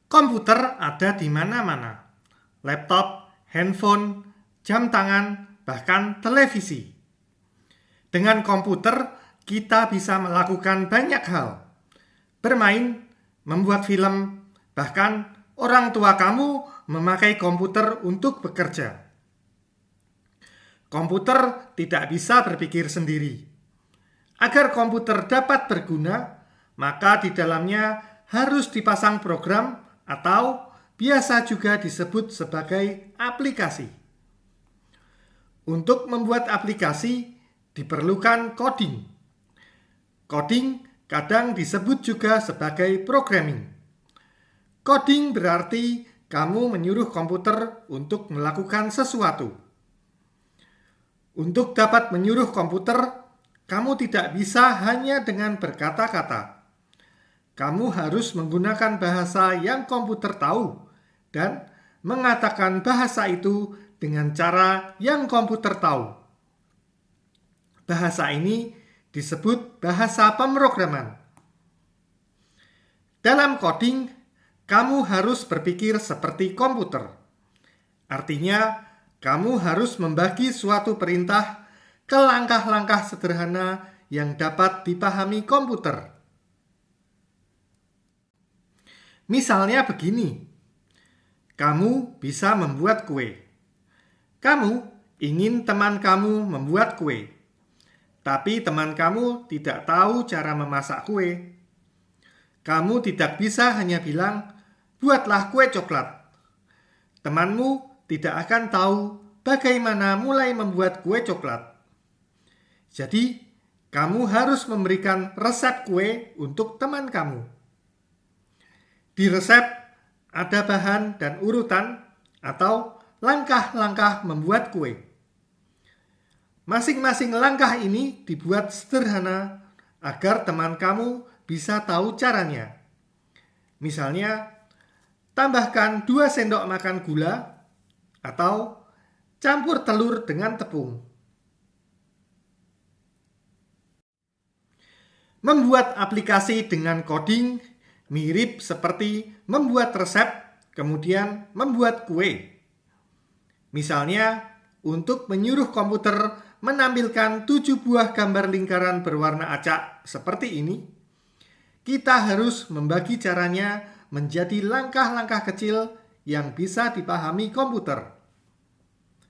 Komputer ada di mana-mana. Laptop, handphone, jam tangan, bahkan televisi. Dengan komputer, kita bisa melakukan banyak hal. Bermain, membuat film, bahkan orang tua kamu memakai komputer untuk bekerja. Komputer tidak bisa berpikir sendiri. Agar komputer dapat berguna, maka di dalamnya harus dipasang program atau biasa juga disebut sebagai aplikasi. Untuk membuat aplikasi diperlukan coding. Coding kadang disebut juga sebagai programming. Coding berarti kamu menyuruh komputer untuk melakukan sesuatu. Untuk dapat menyuruh komputer, kamu tidak bisa hanya dengan berkata-kata. Kamu harus menggunakan bahasa yang komputer tahu dan mengatakan bahasa itu dengan cara yang komputer tahu. Bahasa ini disebut bahasa pemrograman. Dalam coding, kamu harus berpikir seperti komputer. Artinya, kamu harus membagi suatu perintah ke langkah-langkah sederhana yang dapat dipahami komputer. Misalnya begini, kamu bisa membuat kue. Kamu ingin teman kamu membuat kue, tapi teman kamu tidak tahu cara memasak kue. Kamu tidak bisa hanya bilang, buatlah kue coklat. Temanmu tidak akan tahu bagaimana mulai membuat kue coklat. Jadi, kamu harus memberikan resep kue untuk teman kamu. Di resep ada bahan dan urutan atau langkah-langkah membuat kue. Masing-masing langkah ini dibuat sederhana agar teman kamu bisa tahu caranya. Misalnya, tambahkan 2 sendok makan gula atau campur telur dengan tepung. Membuat aplikasi dengan coding mirip seperti membuat resep, kemudian membuat kue. Misalnya, untuk menyuruh komputer menampilkan 7 buah gambar lingkaran berwarna acak seperti ini, kita harus membagi caranya menjadi langkah-langkah kecil yang bisa dipahami komputer.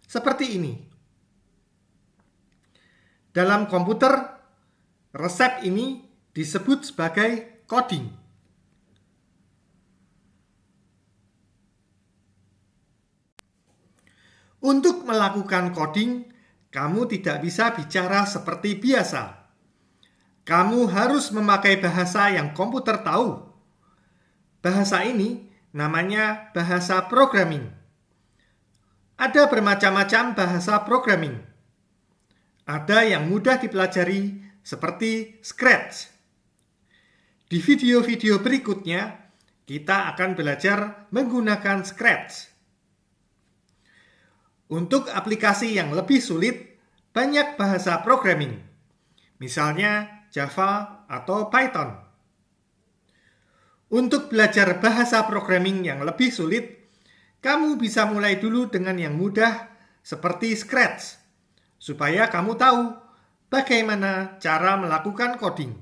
Seperti ini. Dalam komputer, resep ini disebut sebagai coding. Untuk melakukan coding, kamu tidak bisa bicara seperti biasa. Kamu harus memakai bahasa yang komputer tahu. Bahasa ini namanya bahasa programming. Ada bermacam-macam bahasa programming. Ada yang mudah dipelajari seperti Scratch. Di video-video berikutnya, kita akan belajar menggunakan Scratch. Untuk aplikasi yang lebih sulit, banyak bahasa programming. Misalnya Java atau Python. Untuk belajar bahasa programming yang lebih sulit, kamu bisa mulai dulu dengan yang mudah seperti Scratch, supaya kamu tahu bagaimana cara melakukan coding.